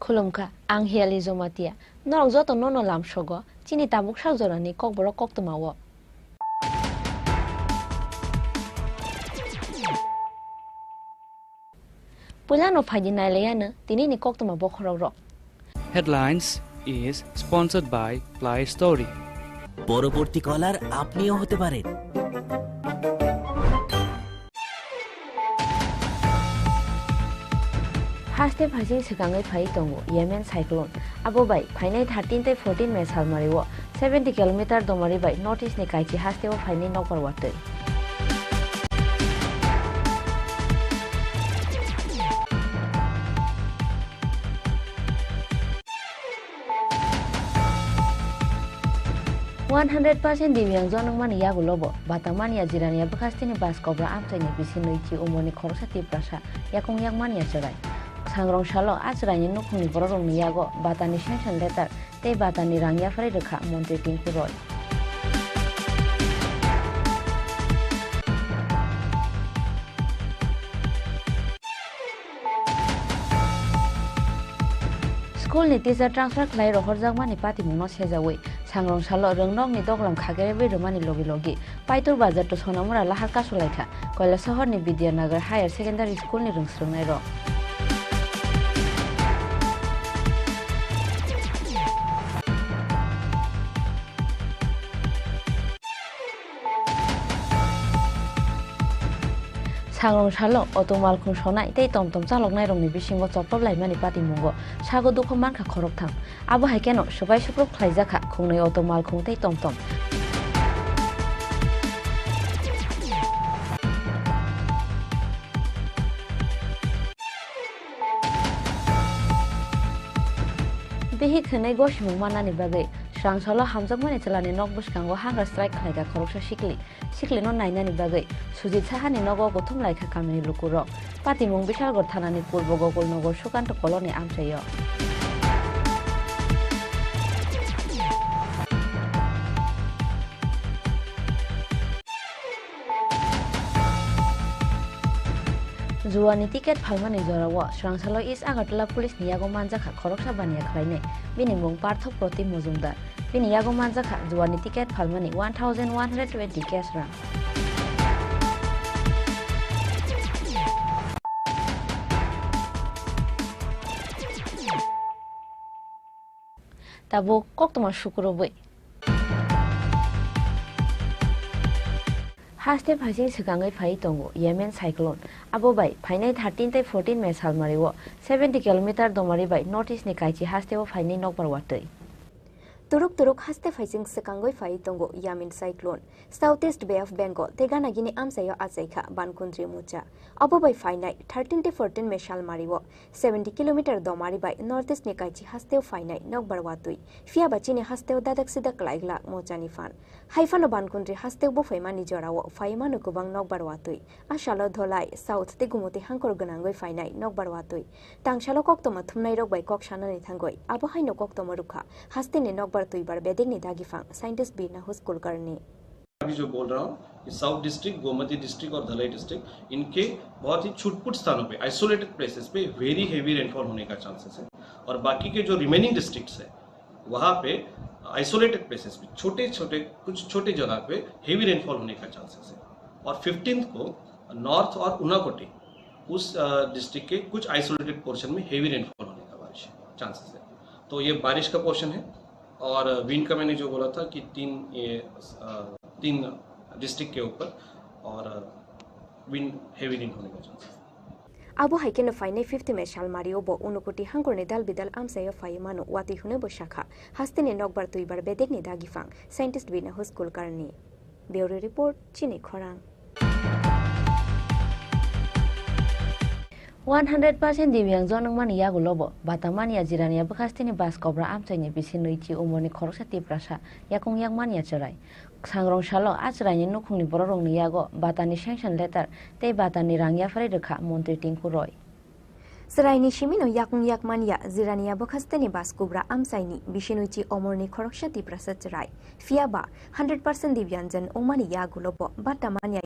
Khulumka, ang hiali zomatia. Norok joto nono lam shogo, chini tabuk sagjorani kokborok koktomawo. Pulano phaji naileyana, tinini koktoma bokhorok. Headlines is sponsored by Play Story. পরবর্তী কলার আপনিও হতে পারেন। Haste phaji sikangai phai tongo Yemen cyclone. Abo bai phainai 13 tai 14 me salmariwo 70 km domari bai notice ni kaichi haste o phainai nokpar watei. %100% dibyang zonang mani yagulobo batamani ya jirani ya bekastini bas kobra amtani bisinoi chi umoni khorsa Tripura yakong yakmani ya cerai sangrong shalo ajrani nukuni bororong ni yago batani sanction letter tei batani rangya fari rekha montri Chini Khorang School ni teacher transfer khlai rohor jagmani pati muno sejawi sangrong shalo rongnok ni doglam khagere bai romani logi paitur bazar to sonamura lahar kasulaitha koila shahar ni Vidyanagar higher secondary school ni rungsrungnai ro Sangrong shalo otomal khung sonai tei tomtom chaloknai rongni bisingo choplop laimani pati mungo sago dukho mankha khorok thang abo haikeno subai suprop khlaijakha khungnai otomal khung tei tomtom behi khunai goshimung manani bagai Srangsalo hamjakmani chalani nok buskango hunger strike khlaiga khoroksa sikli no nainani bagai sujit sahani nogo gothum laikha kamani lukuro patimung bishalgor thanani purbo gokul nogor sukanto koloni amchayo Juani tiket phalmani jorawo Srangsalo East Agartala police ni yago manjakha khoroksa baniya khlaine bini mung Parthok Proti Mujumdar bini yago manjakha juani tiket phalmani 1120 cash rang Tabo koktoma shukuroboi Haste phaji sikangai phai tongo Yemen cyclone abo bai phainai 13 tai 14 me salmariwo 70 km domari bai notice ni kaichi haste o phainai nokbar watei Turuk haste phaising sikangoi phai tongo Yemen cyclone Southeast Bay of Bengal tegana gini amsayo achaikha bankuntri mucha abo bai phainai 13 tai 14 me salmariwo 70 km domari bai northeast ni kaichi haste o phainai nokbar watui fia bachini haste o dadak sidak laigla mochani fan haifano bankuntri haste bo phaimani jorawo phaimanu kubang nokbar watui ashalo dholai south te gumoti hangkor ganangoi phainai nokbar watui tangsalo koktoma thumnai rok bai kok sanani thangoi abo haino koktoma rukha haste ni nokbar तुइबार Vedic नि दागी फांग scientist बीना हुस कुलकर्णी अभी जो बोल रहा हूँ south district Gomti district और धलाई district इनके बहुत ही छुटपुट स्थानों पे आइसोलेटेड प्लेसेस पे वेरी हेवी रेनफॉल होने का चांसेस है और बाकी के जो रिमेनिंग डिस्ट्रिक्ट्स है वहाँ पे आइसोलेटेड प्लेसेस पे कुछ छोटे जगह पे हेवी रेनफॉल होने का चांसेस है और 15th को नॉर्थ और उनाकोटी उस डिस्ट्रिक्ट के कुछ आइसोलेटेड पोर्शन में हेवी रेनफॉल होने का चांसेस है तो ये बारिश का पोर्शन है और विंड का मैंने जो बोला था कि तीन डिस्ट्रिक्ट के ऊपर और विंड हेवी विंड होने का chance Abu haike no fainai 50 me salmari obo unukuti hangor ni dal bidal amsayo faimanu wati hune bo shakha haste ni nokbar tuibar bedek ni dagi fang scientist bina hus kulkarni Bureau report Chini Khorang 100% dibyang zonang mani yagulobo batamani ya jirani ya bekastini bas kobra amchani bisinoi chi umoni khorsa Tripura yakong yakmani ya cerai sangrong shalo ajrani nukungni bororong ni yago batani sanction letter tei batani rangya fari rekha montri Chini Khorang Seraini shimino yakung yakmania zirania bokhasteni bas kubra amsaini bishinuichi omorni khoroksa Tripura cerai fiaba 100% dibyanjan omani yagulobo batamani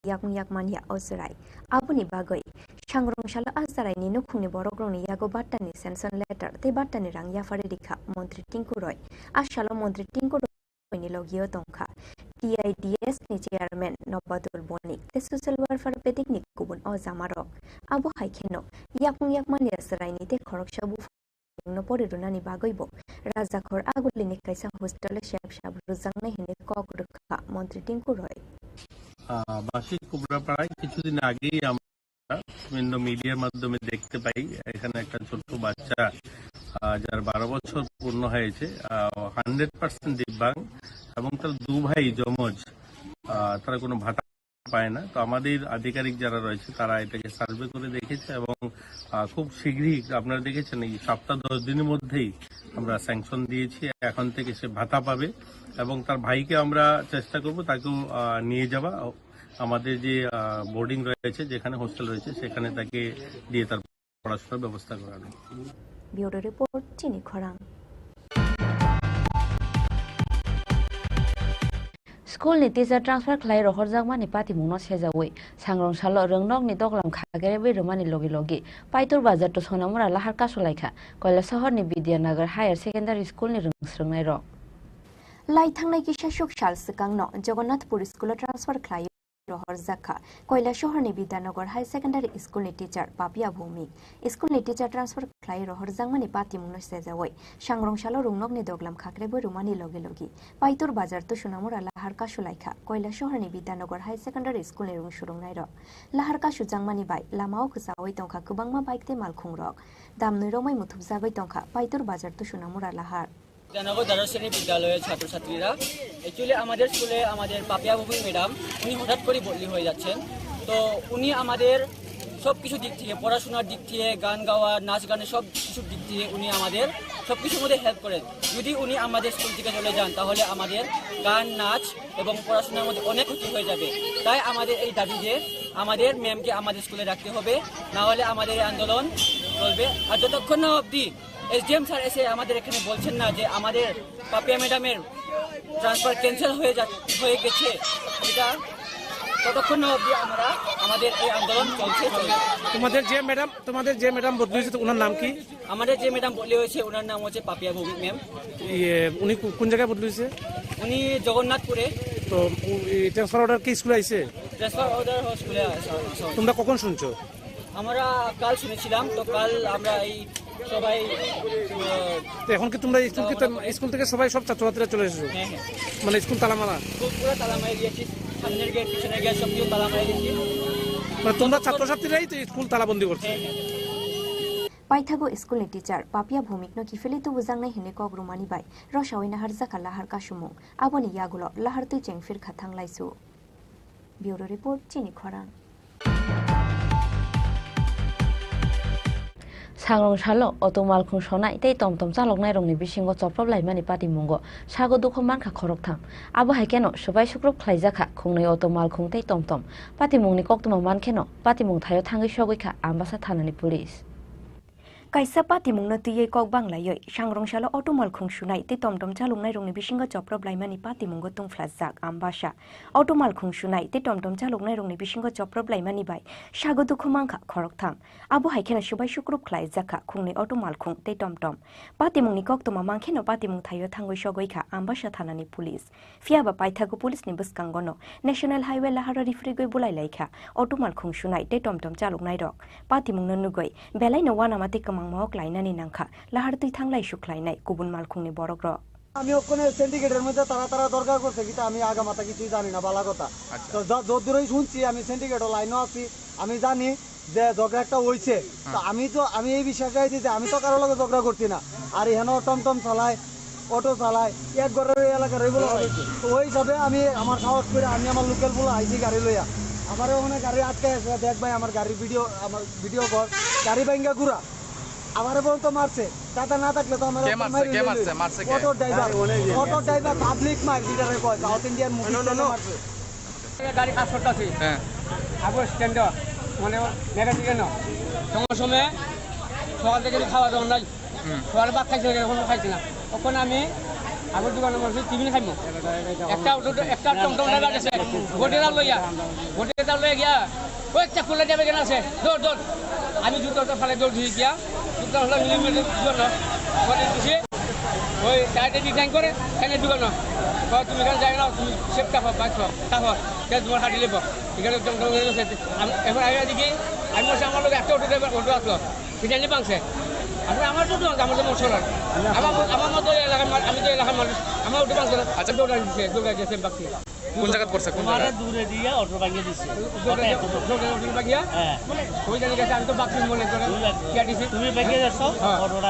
yakung yakmania osrai abuni bagoi sangrong shala asarai ni nukhungni borokrongni yago battani sanction letter te battani rang yafare dikha mantri Tinku Roy ashalo mantri Tinku Roy ni logio tongkha TIDS ni chairman Nobadul Bonik te social welfare petiknik kubun o zamarok abo haikeno yakung yakmania asrai ni te khorok shabu no pore runani bagoibo raja khor aguli ni kaisa hostel shab shab ruzangne hine kok rukha mantri Tinku Roy বার্ষিক কুবরাপাড়ায় কিছুদিন আগেই আমরা বিভিন্ন মিডিয়ার মাধ্যমে দেখতে পাই এখানে একটা ছোট্ট বাচ্চা যার 12 বছর পূর্ণ হয়েছে 100% দিব্যাঙ্গ এবং তার দু ভাই যমজ তারা কোনো ভাতা পায় না। তো আমাদের আধিকারিক যারা রয়েছে তারা এটাকে সার্ভে করে দেখেছে এবং খুব শীঘ্রই আপনারা দেখেছেন এই সপ্তাহ 10 দিনের মধ্যেই আমরা স্যাংশন দিয়েছি। এখন থেকে সে ভাতা পাবে এবং তার ভাইকে আমরা চেষ্টা করব তাকেও নিয়ে যাওয়া আমাদের যে বোর্ডিং রয়েছে যেখানে হোস্টেল রয়েছে সেখানে তাকে দিয়ে তার পড়াশোনার ব্যবস্থা করানো। ব্যুরো রিপোর্ট চিনি খরাং। स्कूल नि टीचर ट्रांसफर खलाई रोहर जागमानि पाति मुनो सेजावै सांग्रं सालो रोंनक नि दगलाम खागेरे बै रोमानि लगे लगे पाइतुर बाजार तो सोनामुरा लाहार कासलाइखा कयला शहर नि विद्यानगर हायर सेकेंडारि स्कूल नि रोंस्रोंनाय र लाई थांनाय किसा सुख साल सिगांनो जगन्नाथपुर स्कूल ट्रांसफर खलाई रोहर जाखा कयला शहर नि विद्यानगर हायर सेकेंडारि स्कूल नि टीचर पापिया भौमिक स्कूल नि टीचर ट्रांसफर खलाई रोहर जागमानि पाति मुनो सेजावै सांग्रं सालो रोंनक नि दगलाम खागेरे बै रोमानि लगे लगे पाइतुर बाजार तो सोनामुरा लाहार कासलाइखा कयला शहर नि विद्यानगर हायर सेकेंडारि स्कूल नि रोंसुरंनाय र लाहार कासु जांगमानि बाय लामाव खोसावै तंखा गोबांमा बाइक ते मालखुंरक दामनै रमै मुथुबजाबै तंखा पाइतुर बाजार तो सोनामुरा लाहार বিদ্যানগর দ্বাদশ শ্রেণী বিদ্যালয়ের ছাত্রছাত্রীরা অ্যাকচুয়ালি আমাদের স্কুলে আমাদের পাপিয়া ভূমি ম্যাডাম উনি হঠাৎ করে বদলি হয়ে যাচ্ছেন। তো উনি আমাদের সব কিছু দিক থেকে পড়াশোনার দিক থেকে গান গাওয়া নাচ গানের সব কিছুর দিক থেকে উনি আমাদের সব কিছুর মধ্যে হেল্প করেন। যদি উনি আমাদের স্কুল থেকে চলে যান তাহলে আমাদের গান নাচ এবং পড়াশোনার মধ্যে অনেক ক্ষতি হয়ে যাবে। তাই আমাদের এই দাবি যে আমাদের ম্যামকে আমাদের স্কুলে রাখতে হবে, না হলে আমাদের এই আন্দোলন চলবে। আর যতক্ষণ না অবধি SDM স্যার এসে আমাদের এখানে বলছেন না যে আমাদের পাপিয়া ম্যাডামের ট্রান্সফার ক্যান্সেল হয়ে গেছে, এটা ততক্ষণ না অবধি আমরা আমাদের এই আন্দোলন চলছে। তোমাদের যে ম্যাডাম বদলি হয়েছে ওনার নাম কি? আমাদের যে ম্যাডাম বদলি হয়েছে ওনার নাম হচ্ছে পাপিয়া ভৌমিক ম্যাম। উনি কোন জায়গায় বদলি হয়েছে? উনি জগন্নাথপুরে। তো ট্রান্সফার অর্ডার কি স্কুলে আইছে? ট্রান্সফার অর্ডার স্কুলে। তোমরা কখন শুনছো? আমরা কাল শুনেছিলাম। তো কাল আমরা এই সবাই এখন কি তোমরা স্কুল থেকে সবাই সব ছাত্রছাত্রীরা চলে এসেছো? হ্যাঁ, মানে স্কুল তালা মারা? পুরো তালা মারি দিয়েছি, সামনের গেট পিছনের গেট সব কিছু তালা মারি দিয়েছি। মানে তোমরা ছাত্রছাত্রীরাই তো স্কুল তালাবন্দি করছে? पाइथागो स्कूल नि टीचर पापिया भूमिक न किफेले तो बुजांनाय हिने कग रुमानि बाय रसावै नाहार जाखा लाहार कासुमु आबनि यागुल लाहार तै चेंगफिर खाथां लाइसु। ब्यूरो रिपोर्ट चिनि खरां। सांग्रं सालो अटो मालखुं सनाय तै टमटम चालकनाय रंनि बिसिंगो चप्रबलायमानि पाति मुंगो सागो दुखो मानखा खरक थाम आबो हाइकेनो सबाय सुक्रुब खलायजाखा खुंनै अटो मालखुं तै टमटम पाति मुंगनि कक्तमा मानखेनो पाति मुं थायो थांगै सगैखा आम्बासा थानानि police kaisa pati mungna tiyei kok banglayoi sangrong salo auto malkhung sunai te tomtom chalungnai rongni bisingo choproblaimani pati mungo tungflajak ambasa auto malkhung sunai te tomtom chalungnai rongni bisingo choproblaimani bai sago dukhu mangkha khoroktham abo haikena subai sukrup khlai jakha khungni auto malkhung te tomtom pati mungni koktoma mangkheno pati mung thayo thangoi sogoikha ambasa thanani police fiaba paithago police ni buskangono national highway lahara rifrigoi bulai laikha auto malkhung sunai te tomtom chalungnai rok pati mungno nugoi belai no wana mate মাংমাওক লাইনানি নাংখা লাহার তুই থাংলাই শুকলাইনাই কুবুন মালখুংনি বড়গ্র আমি ওখানে সিন্ডিকেটের মধ্যে তারা দরকার করছে কিন্তু আমি আগা মাথা কিছুই জানি না বালা কথা। তো যত দূরই শুনছি আমি সিন্ডিকেটের লাইনও আছি, আমি জানি যে ঝগড়া একটা হইছে। তো আমি এই বিশ্বাসটাই দিতে আমি তো কারো লগে ঝগড়া করছি না। আর এখানে টমটম চালায় অটো চালায় এক ঘরের এলাকার এইগুলো হয়েছে। তো ওই হিসাবে আমি আমার সাহস করে আমি আমার লোকাল বলে আইছি গাড়ি লইয়া। আমার ওখানে গাড়ি আটকে আছে, দেখ ভাই আমার গাড়ির ভিডিও কর গাড়ি ভাঙ্গা ঘুরা আমারে বলতো মারছে টাকা না থাকলে তো আমার অটো ড্রাইভার পাবলিক মার লিডারে কয় সাউথ ইন্ডিয়ান মুভি মারছে গাড়ি কাজ করতেছি। হ্যাঁ আবো স্ট্যান্ড মানে নেগেটিভ কেন সময় সকাল থেকে খাওয়া দাওয়া নাই, সকালে ভাত খাইছি না, খাইছি না। তখন আমি আগর দোকানে মানুষ টিফিন খাইমু একটা অটো একটা টমটম ড্রাইভার আছে গোটেটা লইয়া কয়েকটা খুলে যাবে কেন আছে দৌড় দৌড় আমি জুতোটা ফালে দৌড় দিয়ে গিয়া জুতো হলো মিলিমিটার জন্য গোটে দিছি ওই সাইডে ডিজাইন করে এখানে দোকানো তুমি এখানে যাই না তুমি সেফটা পাবো বাইক তারপর তোমার হাঁটি লেব এখানে টমটম এখন আগে দিকে আমি বলছি আমার লোক একটা অটো ড্রাইভার অটো আসলো সেখানে পাংছে আমার তো আমাদের মশলা আমার মতো এলাকার আমি তো এলাকার মানুষ আমার উঠে পাঁচ আচ্ছা দৌড়া গেছে বাকি কোন জায়গা পড়ছে কোন জায়গা দূরে দিয়ে অটো ভাঙিয়ে দিচ্ছে ওই জায়গায় গেছে আমি তো বাকি মনে করে তুমি ভাঙিয়ে যাচ্ছ অটোটা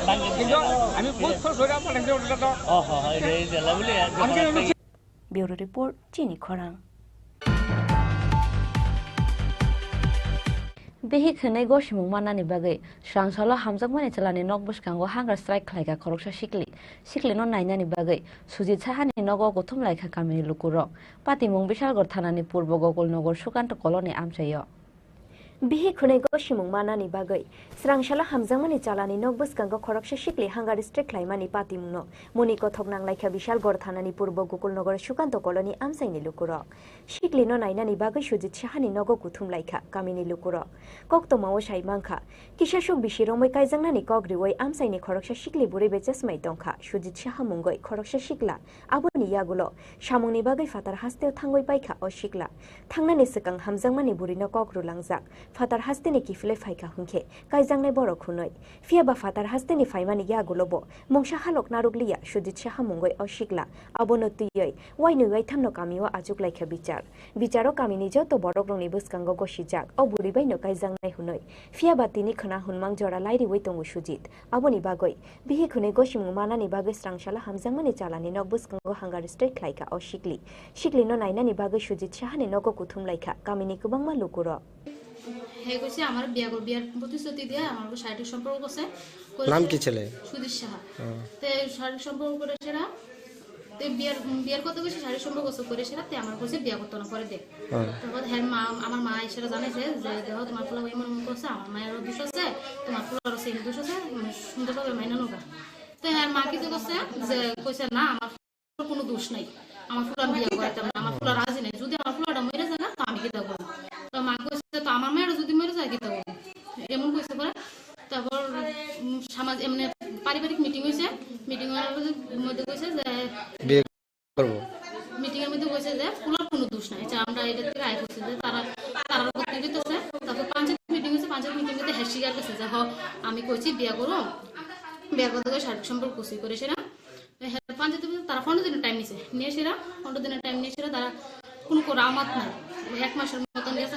ভাঙিয়ে কিন্তু আমি বহুত খরচ হয়ে পাঠাচ্ছি অটোটা তো ব্যুরো রিপোর্ট চিনি খরাং Behi khane go shimung manani bagai srangsalo hamjak mani chalani nok buskango hunger strike khlaika khoroksa sikli no nainani bagai sujit sahani nogo gothum laika kamini lukuro patimung bishalgor thanani purbo gokul nogor sukanto koloni amchayo bihi khune go shimung manani bagai srangsalo hamjak mani chalani nok buskango khoroksa sikli hunger strike khlaimani patimungno muni kothok nanglaika bishalgor thanani purbo gokul nogor sukanto koloni amchaini lukuro sikli no nainani bagai sujit sahani nogo gothum laika kamini lukuro kokto mawo sai mangkha kisashok bisiromoi kaijangnani kogriwai amsaini khoroksa sikli buri bechasmai tongkha sujit saha mungoi khoroksa sikla aboni yagulo samungni bagai fatar hasteo thangoi paikha o sikla thangnani sikang hamjangmani burino kokru langjak fatar hasteni kifle phaika hunkhe kaijangnai borok hunoi fiaba fatar hasteni faimani yagulo bo mongsa halok narukliya sujit saha mungoi o sikla abono tuyoi wainui wai thamno kamiwa ajuk laika bicharo kamini joto borok rongni buskango gosijak o buri baino kaijangnai hunoi fiaba tini khana hunmang jora lairi wai tongu sujit aboni bagoi bihi khune gosimung manani bagai srangsala hamjangmani chalani nok buskango hunger strike laika o sikli no nainani bagai sujit sahani nogo kuthum laika kamini kubangma lukuro হে কইছে আমার বিয়ার প্রতিশ্রুতি দিয়ে আমার শারীরিক সম্পর্ক করছে নাম কি ছেলে সুদীপ সাহা তে শারীরিক সম্পর্ক করে সেরা তে বিয়ার কথা কইছে শারীরিক সম্পর্ক করে সেরা তে আমার কইছে বিয়া করতে না করে দে তারপর হ্যাঁ মা আমার মা এসে জানাইছে যে দেখো তোমার ফুলা এমন করছে আমার মায়ের দোষ আছে তোমার ফুলার সেই দোষ আছে মানে সুন্দরভাবে মাইনা নোগা তো হ্যাঁ মা কি কইছে যে কইছে না আমার কোনো দোষ নাই আমার ফুলা বিয়া করাইতাম না আমার ফুলা রাজি নাই যদি আমার ফুলাটা মরে যায় না তো আমি কি দেব তো মা কইছে তো আমার মায়ের যদি মরে যায় কি দেব এমন কইছে পরে তারপর সমাজ এমনি পারিবারিক মিটিং হয়েছে মিটিং এর মধ্যে কইছে যে বিয়ে করব মিটিং এর মধ্যে কইছে যে ফুলার কোনো দোষ নাই যে আমরা এটা থেকে আই করছি যে তারা করতে দিতেছে তারপর পঞ্চায়েত মিটিং হয়েছে পঞ্চায়েত মিটিং মধ্যে হ্যাশিগার গেছে যে আমি কইছি বিয়া করতে শারীরিক সম্পর্ক করছি করে সেরা পঞ্চায়েত তারা 15 দিনের টাইম নিছে নিয়ে সেরা 15 দিনের টাইম নিয়ে সেরা তারা কোনো রামাত নাই এক মাসের মতন গেছে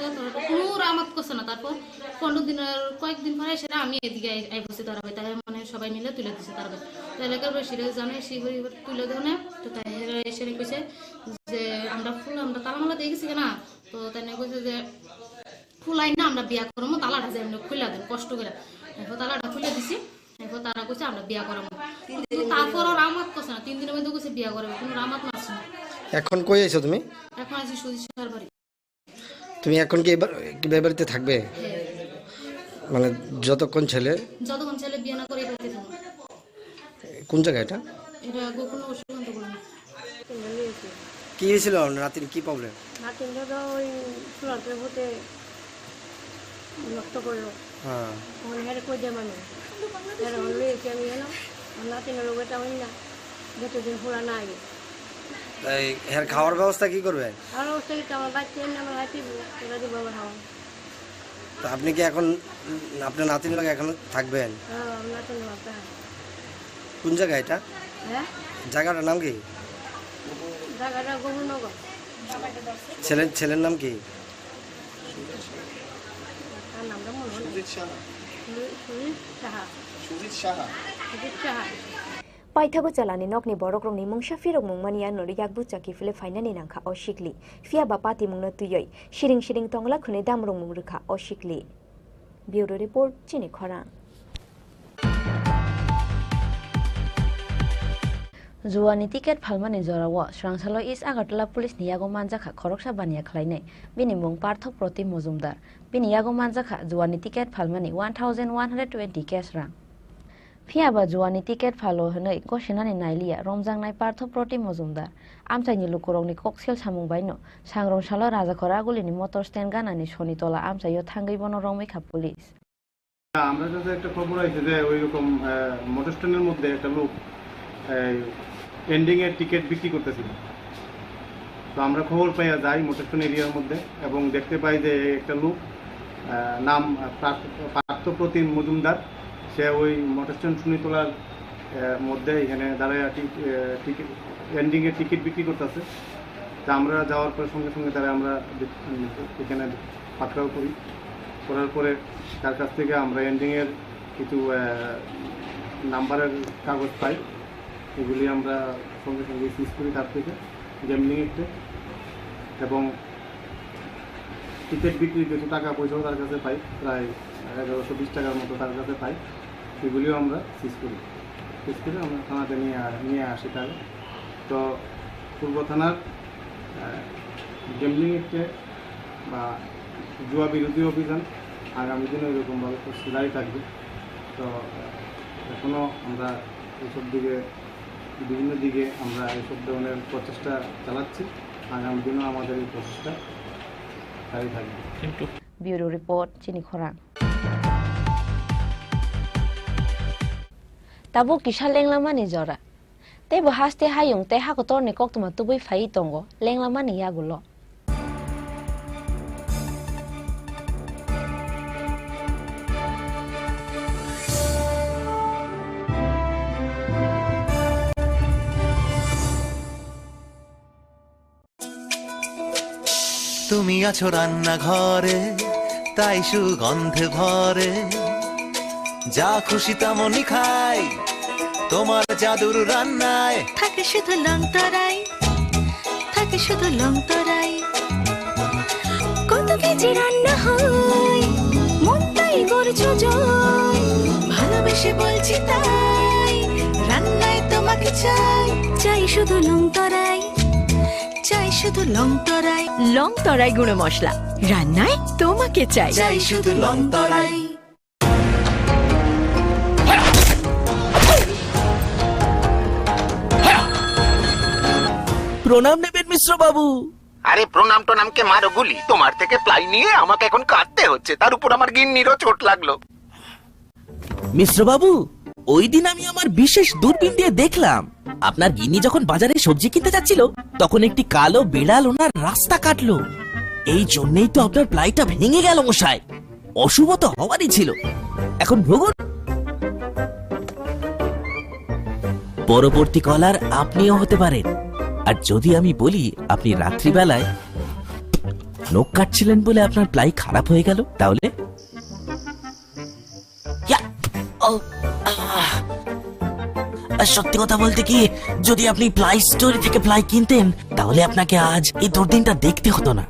কোনো রামাত করছে না তারপর 15 দিনের কয়েকদিন পরে সেটা আমি এদিকে আই বসে তারা তাই মানে সবাই মিলে তুলে দিছে তারা এলাকার বেশিরা জানে সেই তুলে দেয় না তো তাই এসে কইছে যে আমরা তালামালা দিয়ে গেছি না তো তাই কইছে যে ফুলাই না আমরা বিয়া করবো তালাটা যে খুলে দেন কষ্ট করে এখন তালাটা খুলে দিছি এখন তারা কইছে আমরা বিয়া করাবো তারপর রামাত করছে না 3 দিনের মধ্যে কইছে বিয়া করবে কোনো রামাত মারছে না এখন কই আইছো তুমি এখন আছি সুদীপ সাহার বাড়ি তুমি এখন কি এই বাড়িতে থাকবে মানে যতক্ষণ ছেলে বিয়ে না করে বাড়িতে থাকবে কোন জায়গা এটা গোকুল সুকান্ত বলেন কি হয়েছিল রাতের কি প্রবলেম নাতিন দাদা ওই ফ্লোরে হতে নষ্ট করলো হ্যাঁ ওখানে হেরে কই দিয়ে মানে হেরে হলে কি আমি এলো নাতিনের রোগটা হই না যতদিন ফুরা না আগে এই এর খাওয়ার ব্যবস্থা কি করবে আর অবস্থা কি আমার বাচ্চা এমনি আমার হাতে ওরা দিব খাওয়া তো আপনি কি এখন আপনার নাতিনের লগে এখন থাকবেন হ্যাঁ নাতিন বাবা কোন জায়গা এটা হ্যাঁ জায়গাটার নাম কি জায়গাটা গোবিন্দনগর ছেলের নাম কি তার নামটা মনে হয় Sujit Saha paithago chalani nokni borok rongni mungsa firok mungmania nori yakbu chaki file fainani nangkha o sikli fia bapati mungna tuyoi shiring tongla khune damrong mungrukha o sikli bureau report Chini Khorang Juani tiket phalmani jorawo srangsalo is agartala police niyago manjakha khoroksa bania khlainai bini mung parthok proti mojumdar bini yago manjakha juani tiket phalmani 1120 cash rang Fiaba Juani ticket follow Hanoi, Goshinani Nailia, Romjang Parto Proti Mozumdar, Amsani Lukuroni Coxil Samungbaino, Sangrong Shala Raza Koragulini motor stand ganani Shonitola Amsa Yotangi Bonoromika police. আমরা কাছে একটা খবর আছে যে ওই রকম motor স্ট্যান্ডের মধ্যে একটা লোক এন্ডিং এর টিকিট বিক্রি করতেছিল। তো আমরা খবর পাই যাই মোটর স্ট্যান্ড এরিয়ার মধ্যে এবং দেখতে পাই যে একটা লোক নাম পার্থপ্রতিম মজুমদার, সে ওই মোটর স্ট্যান্ড শনিতলার মধ্যে এখানে দাঁড়ায় টিকিট এন্ডিং এর টিকিট বিক্রি করতেছে। তা আমরা যাওয়ার পর সঙ্গে সঙ্গে তারা আমরা এখানে পাকড়াও করার পরে তার কাছ থেকে আমরা এন্ডিংয়ের কিছু নাম্বারের কাগজ পাই, এগুলি আমরা সঙ্গে সঙ্গে সিজ করি তার থেকে গ্যামলিংয়েরটা, এবং টিকিট বিক্রি কিছু টাকা পয়সাও তার কাছে পাই, প্রায় 1120 টাকার মতো তার কাছে পাই, এগুলিও আমরা সিজ করে আমরা থানাতে নিয়ে আসি তার। তো পূর্ব থানার গ্যামলিংয়েরটা বা জুয়া বিরোধী অভিযান আগামী দিনে এরকমভাবে জারি থাকবে। তো এখনও আমরা এইসব দিকে বিভিন্ন দিকে আমরা এইসব ধরনের প্রচেষ্টা চালাচ্ছি, আগামী দিনেও আমাদের এই প্রচেষ্টা জারি থাকবে। ব্যুরো রিপোর্ট চিনি খরাং। Tabu kisah leng lama ni jora. Te bahas te hayung te hakotor ni kok tuma tubui fai tongo leng lama ni ya gulo. তুমি আছো রান্না ঘরে, তাই সুগন্ধে ভরে, যা খুশি তেমনই খাই তোমার জাদুর রান্নায়। থাকে শুধু লং তরাই, থাকে শুধু লং তরাই, কত কেজি রান্না হয় মনটাই করছো জয়, ভালোবেসে বলছি তাই রান্নায় তোমাকে চাই, চাই শুধু লং তরাই, চাই শুধু লং তরাই, লং তরাই গুঁড়ো মশলা রান্নায় তোমাকে চাই, চাই শুধু লং তরাই। প্রণাম নেবেন মিশ্র বাবু। আরে প্রণাম টোনামকে মারো গুলি, তোমার থেকে প্লাই নিয়ে আমাকে এখন কাটতে হচ্ছে, তার উপর আমার গিন্নিরও চোট লাগলো। মিশ্র বাবু, ওই দিন আমি আমার বিশেষ দূরবীন দিয়ে দেখলাম আপনার গিন্নি যখন বাজারে সবজি কিনতে যাচ্ছিল তখন একটি কালো বিড়াল ওনার রাস্তা কাটলো। এই জন্যই তো আপনার প্লাইটা ভেঙে গেল মশাই, অশুভ তো হওয়ারই ছিল। এখন ভোগুন। পরবর্তী কলার আপনিও হতে পারেন। আর যদি আমি বলি আপনি রাত্রিবেলায় নখ কাটছিলেন বলে আপনার প্লাই খারাপ হয়ে গেল, তাহলে সত্যি কথা বলতে কি, যদি আপনি প্লাই স্টোরি থেকে প্লাই কিনতেন তাহলে আপনাকে আজ এই দুর্দিনটা দেখতে হতো না।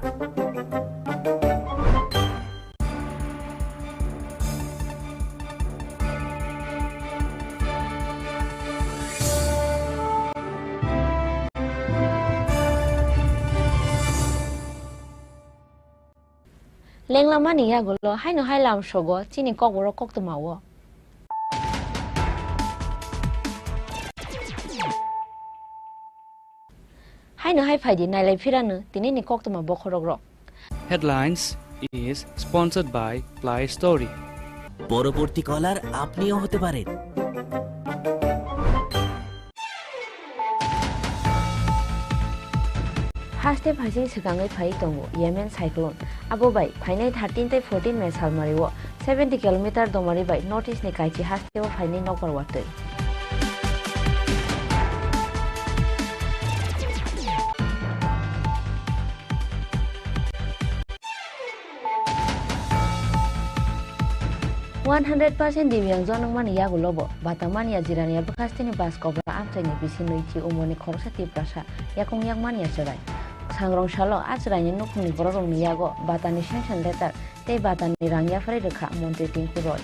Leng lama ni ya gulo hai no hai lam shogo chini kokborok kok to mawo. Hai no hai phai di nai lai phiranu tini ni kok to ma bokhorogrok. Headlines is sponsored by Ply Story. পরবর্তী কলার আপনিও হতে পারেন। Haste phasi sekangai phai tongo Yemen cyclone. Abo bai phainai 13 tai 14 me sal mariwo 70 km domari bai notice ni kaichi haste o phainai nokor watoi. Dibiang zonong mani yagu lobo batamani ya jirani ya bekastini bas kobra amcai bisi noichi umoni Khorang Tripura yakung yang mani ya cerai. Sangrong shalo ajranya nukuni bororong ni yago batani sanction letter te batani rangya fare rekha monte tinku roy.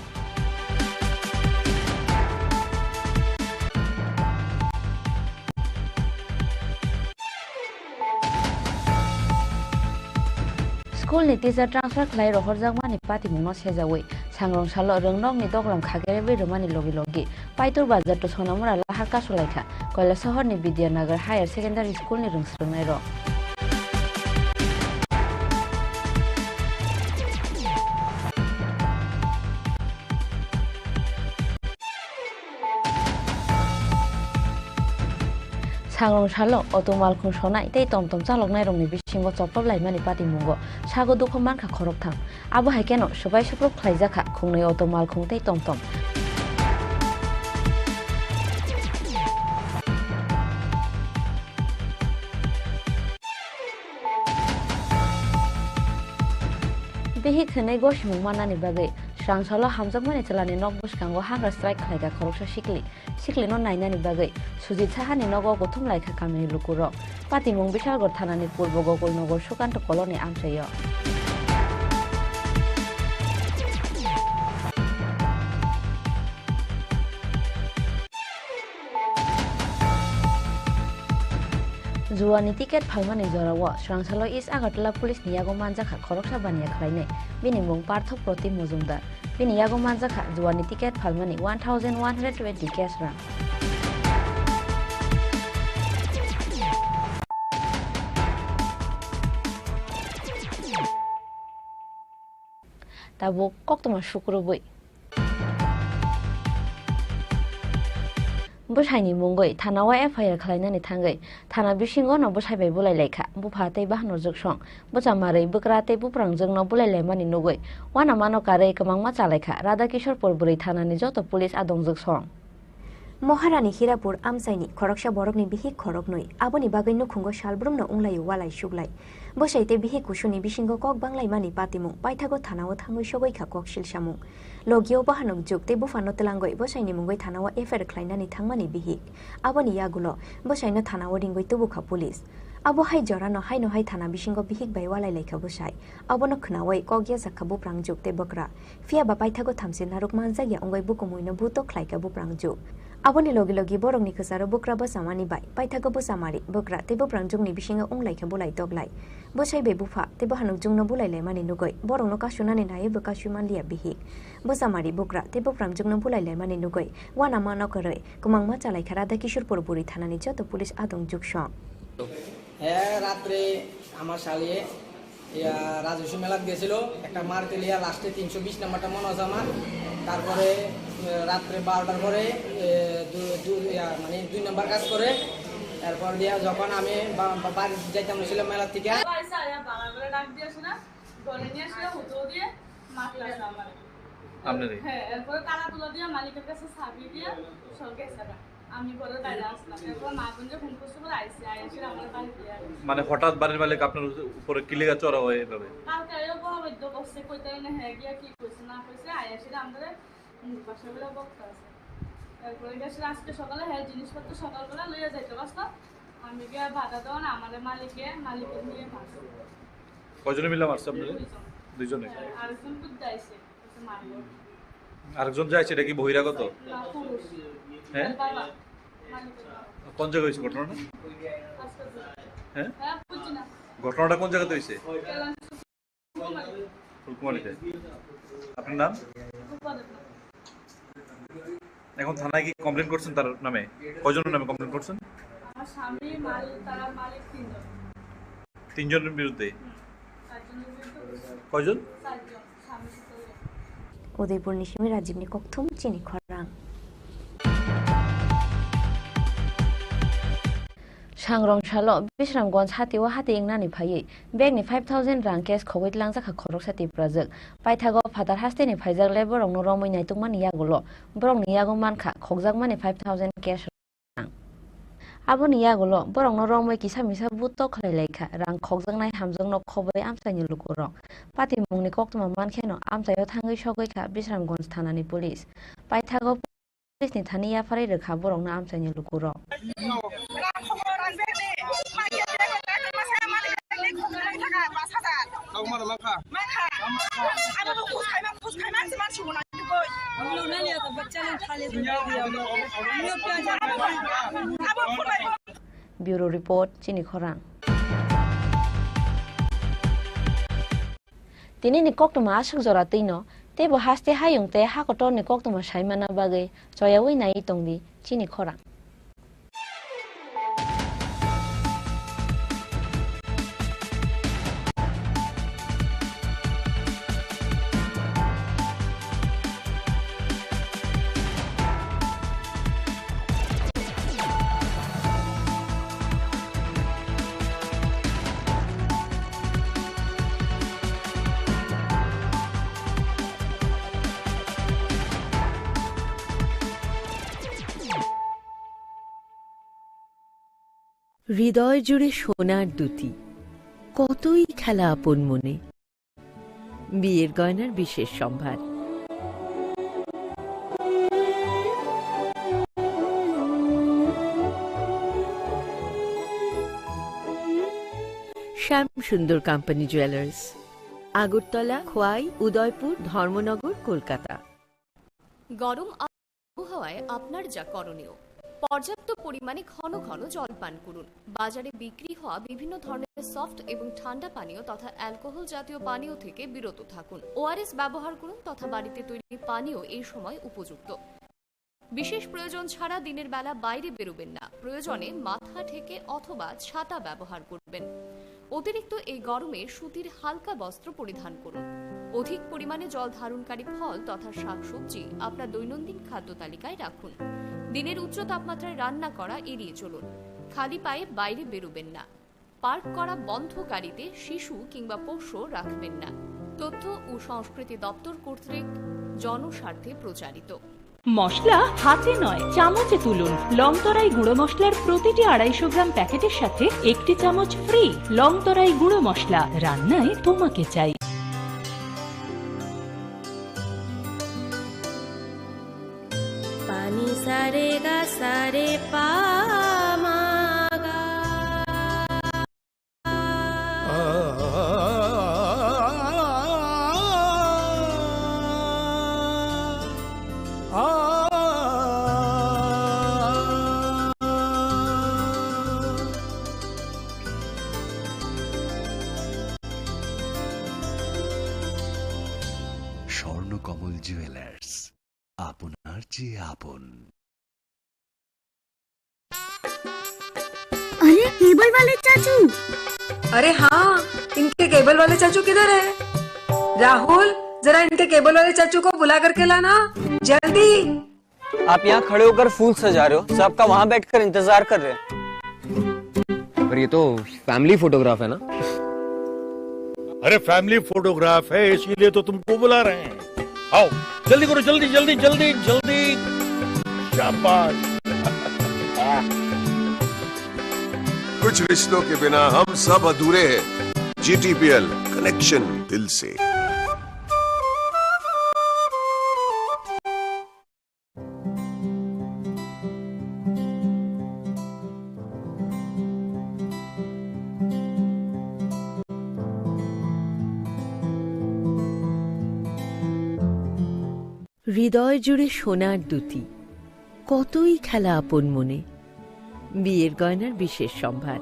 School ni teacher transfer khlai rohorjak mani pati mungno sejawi Sangrong salo rengnok ni doklam khagere be romani logi logi paitur bazar to sonamura lahar kasulaikha koila shahar ni Vidyanagar Higher Secondary School ni rungsrungnai ro Sangrong salo otomal khung sonai tei tomtom chaloknai rongni bisingo choplop laimani pati mungo sago dukho mankha khorok tham abo haikeno sobai soprop khlaijakha khungnai otomal khung tei tomtom behi khnai go simung manani bagai Srangsalo hamjakmani chalani nok buskango hangra strike khlaiga khoroksa sikli no nainani bagai Sujit Sahani nogo gothum laikha kamini lukuro Patimung Bishalgor thanani purbo Gogolnogor Sukanto koloni amchayo Juani tiket phalmani jorawo Srangsalo East Agartala Police ni yago manjakha khoroksa baniya khlainai bini mung Parthok Proti Mujumdar bini yago manjakha Juani tiket phalmani 1120 cash rang Tabo koktoma shukrubui Bushai mungoi thanawa FIR khlainani thangai thana bisingo no bushai bai bulai lekha bupha tei bahno juksong buchamarei bukra tei buprangjong no bulai lemani nugoi wana mano kare kamangma chalaikha Radha Kishore Purburei thanani joto police adong juksong Moharani Hirapur Amsaini Khoroksha Borokni Bihi Khoroknoi Aboni Bagai Nukhungo Shalbrumno Unglai Walai Shuglai Boshaite Bihi Kushuni Bishingo Kok Banglai Mani Patimu Paithago Thanawa Thangoi Shogoi Kha Kok Shil Shamu Logio Bahanok Juk Te Bufano Telangoi Boshaini Mungoi Thanawa Efer Klainani Thangmani Bihi Aboni Yagulo Boshaino Thanawa Ringoi Tubukha Police Abo hai jorano hai no hai thana bisingo bihik bai walai lekha busai abono khnawai kogya zakhabu prangjuk te bakra fia bapai thago thamsin naruk manjagya ongoi bukomuino buto khlaika bu prangjuk aboni logi logi borongni khasaro bukra basamani bai paithago busamari bukra te bu prangjungni bisingo onglaikha bulai toglai bosai be bufa te bahanuk jungno bulai lemani nugoi borongno kasunani nai buka suman lia bihik busamari bukra te bu prangjungno bulai lemani nugoi wana mano koroi kumangma chalai khara Radha Kishore Purburei thanani joto police adong juksong হ্যাঁ রাত্রে আমার শালিয়ে রাজস্বী মেলাত গেছিল একটা মার তেলিয়া লাস্টে 320 নাম্বারটা মনে আছে আমার তারপরে রাত্রে 12টার পরে মানে 2 নাম্বার কাজ করে তারপর দিয়া যখন আমি বাড়ি যাইতাম ছিল মেলা থেকে ডাক দিয়েছে না গলে নিয়ে আসলে হুতো দিয়ে মারলো আমার আপনারে হ্যাঁ এরপর কালা তুলা দিয়ে মালিকের কাছে চাবি দিয়ে সব গেছে আমি পরে বাইরে আসলাম এরপর মা বোন যে ফোন করতে বলে আইসি আমার বাড়ি দিয়ে মানে হঠাৎ বাড়ির মালিক আপনার উপরে কিলিগা চড়া হয় এভাবে কালকে এও বহাবদ্য করছে কইতে না হ্যাঁ গিয়া কি কইছে না কইছে আইসি আমাদের পাশে বলে বক্তা আছে এরপর গেছে আজকে সকালে হ্যাঁ জিনিসপত্র সকালবেলা লইয়া যাইতে পারছ আমি গিয়া বাধা দেওয়া না আমাদের মালিকের নিয়ে মারছে কয়জনে মিলে মারছে আপনারা দুইজনে আরেকজন তো যাইছে মারলো আরেকজন যাইছে এটা কি বহিরাগত না পুরুষ হ্যাঁ কোন জায়গায় হয়েছে ঘটনাটা হ্যাঁ ঘটনাটা কোন জায়গাতে হয়েছে ফুলকুমারিতে আপনার নাম এখন থানায় কি কমপ্লেন করছেন তার নামে কয়জনের নামে কমপ্লেন করছেন আমার স্বামী তার মালিক তিনজনের বিরুদ্ধে কয়জন উদয়পুর নিশিমি রাজীবনী ককথুম চিনি খরাং Sangrong salo Bisramgons hatiwa hati ingnani phaiye begni 5000 rang cash khogoi langjakha khoroksa Tripura paithago phatar hasteni phaijak le borong no romoi nai tungmani yagulo borong ni yago mankha khokjakmani 5000 cash rang aboni yagulo borong no romoi kisa misa butto khlai lekha rang khokjaknai hamjang no khobai amsaini lukurong pati mungni koktuma mankheno amsayo thangai sogoi kha Bisramgons thanani police paithago police ni thani yafarai rekha borong na amsaini lukurong Bureau Report Chini Khorang Tini ni kok to masuk zora tino Tebo haste hayung te hakotor ni kok tuma shaimana bagai joyawi na itong di Chini Khorang. হৃদয় জুড়ে সোনার দুটি কতই খেলা আপন মনে বিয়ের গয়নার বিশেষ সম্ভার শ্যাম সুন্দর কোম্পানি জুয়েলার্স আগরতলা খোয়াই উদয়পুর ধর্মনগর কলকাতা গরম আবহাওয়ায় আপনার যা করণীয় পর্যাপ্ত পরিমাণে ঘন ঘন জল পান করুন বাজারে বিক্রি হওয়া বিভিন্ন ধরনের সফট এবং ঠান্ডা পানীয় তথা অ্যালকোহল জাতীয় পানীয় থেকে বিরত থাকুন ওআরএস ব্যবহার করুন তথা বাড়িতে তৈরি পানীয় এই সময় উপযুক্ত বিশেষ প্রয়োজন ছাড়া দিনের বেলা বাইরে বেরোবেন না প্রয়োজনে মাথা ঢেকে অথবা ছাতা ব্যবহার করবেন অতিরিক্ত এই গরমে সুতির হালকা বস্ত্র পরিধান করুন অধিক পরিমাণে জল ধারণকারী ফল তথা শাকসবজি আপনার দৈনন্দিন খাদ্য তালিকায় রাখুন দিনের উচ্চ তাপমাত্রায় রান্না করা এড়িয়ে চলুন খালি পায়ে বাইরে বেরোবেন না পার্ক করা বন্ধ গাড়িতে শিশু কিংবা পোষ্য রাখবেন না তথ্য ও সংস্কৃতি দপ্তর কর্তৃক জনস্বার্থে প্রচারিত মশলা হাতে নয় চামচে তুলুন লংতরাই গুঁড়ো মশলার প্রতিটি 250 গ্রাম প্যাকেটের সাথে একটি চামচ ফ্রি লংতরাই গুঁড়ো মশলা রান্নায় তোমাকে চাই পানি সারে গা সারে পা মাগা স্বর্ণকমল জুয়েলার্স আপনার চেয়ে আপন अरे केबल वाले चाचू अरे हाँ इनके केबल वाले चाचू किधर है राहुल जरा इनके केबल वाले चाचू को बुला करके लाना जल्दी आप यहाँ खड़े होकर फूल सजा रहे हो सबका वहाँ बैठकर इंतजार कर रहे हैं पर ये तो फैमिली फोटोग्राफ है ना अरे फैमिली फोटोग्राफ है इसीलिए तो तुमको बुला रहे हैं आओ जल्दी करो जल्दी जल्दी जल्दी जल्दी शाबाश कुछ रिश्तों के बिना हम सब अधूरे हैं GTPL कनेक्शन दिल से হৃদয় জুড়ে সোনার দুটি কতই খেলা আপন মনে বিয়ের গয়নার বিশেষ সম্ভার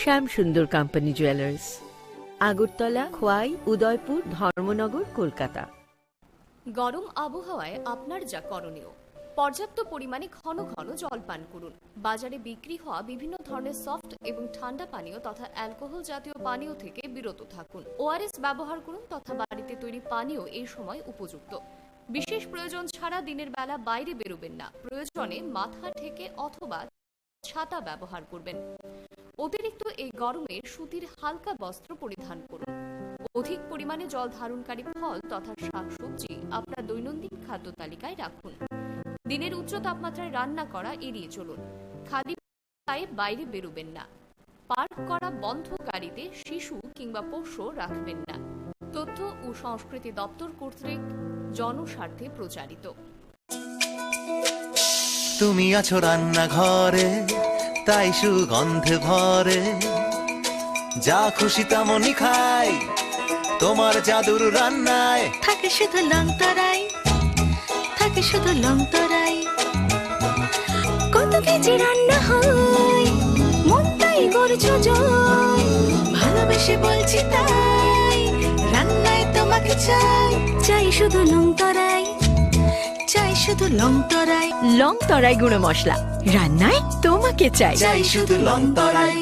শ্যাম সুন্দর কোম্পানি জুয়েলার্স আগরতলা খোয়াই উদয়পুর ধর্মনগর কলকাতা গরম আবহাওয়ায় আপনার যা করণীয় পর্যাপ্ত পরিমাণে ঘন ঘন জল পান করুন বাজারে বিক্রি হওয়া বিভিন্ন ধরনের সফট এবং ঠান্ডা পানীয় তথা অ্যালকোহল জাতীয় পানীয় থেকে বিরত থাকুন ওআরএস ব্যবহার করুন তথা বাড়িতে তৈরি পানীয় এই সময় উপযুক্ত বিশেষ প্রয়োজন ছাড়া দিনের বেলা বাইরে বেরোবেন না প্রয়োজনে মাথা ঢেকে অথবা ছাতা ব্যবহার করবেন অতিরিক্ত এই গরমে সুতির হালকা বস্ত্র পরিধান করুন অধিক পরিমাণে জল ধারণকারী ফল তথা শাকসবজি আপনার দৈনন্দিন খাদ্য তালিকায় রাখুন দিনের উচ্চ তাপমাত্রায় রান্না করা এড়িয়ে চলুন খালি পায়ে বাইরে বেরোবেন না পার্ক করা বন্ধ গাড়িতে শিশু কিংবা পোষ্য রাখবেন না তথ্য ও সংস্কৃতি দপ্তর কর্তৃক জনস্বার্থে প্রচারিত তুমি আছো রান্নাঘরে তাই সুগন্ধে ভরে যা খুশি তেমনই খাই তোমার জাদুর রান্নায় থাকে শুধু লংতরাই থাকে শুধু লংতরাই কত কেজি রান্না হয় মন তাই করছো জয় ভালোবেসে বলছি তাই রান্নায় তোমাকে চাই চাই শুধু লং তরাই চাই শুধু লং তরাই লং তরাই গুঁড়ো মশলা রান্নায় তোমাকে চাই চাই শুধু লং তরাই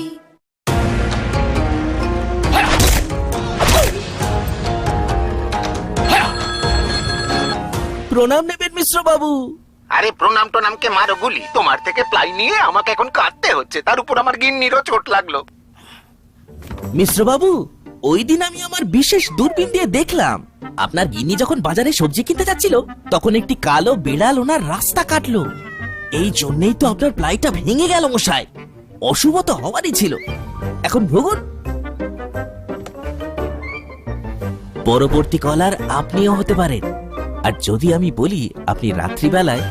প্রণাম নেবেন মিশ্র বাবু। আরে প্রণাম টনামকে মারো গুলি, তোমার থেকে প্লাই নিয়ে আমাকে এখন কাটতে হচ্ছে, তার উপর আমার গিন্নিরও চোট লাগলো। মিশ্র বাবু, ওই দিন আমি আমার বিশেষ দূরবীন দিয়ে দেখলাম আপনার গিন্নি যখন বাজারে সবজি কিনতে যাচ্ছিল তখন একটি কালো বিড়াল ওনার রাস্তা কাটলো। এই জন্যই তো আপনার প্লাইটা ভেঙে গেল মশাই। অশুভ তো হওয়ারই ছিল। এখন ভুগুন। পরবর্তী কলার আপনিও হতে পারেন। আর যদি আমি বলি আপনি রাত্রিবেলায়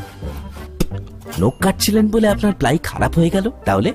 নখ কাটছিলেন বলে আপনার প্লাই খারাপ হয়ে গেল, তাহলে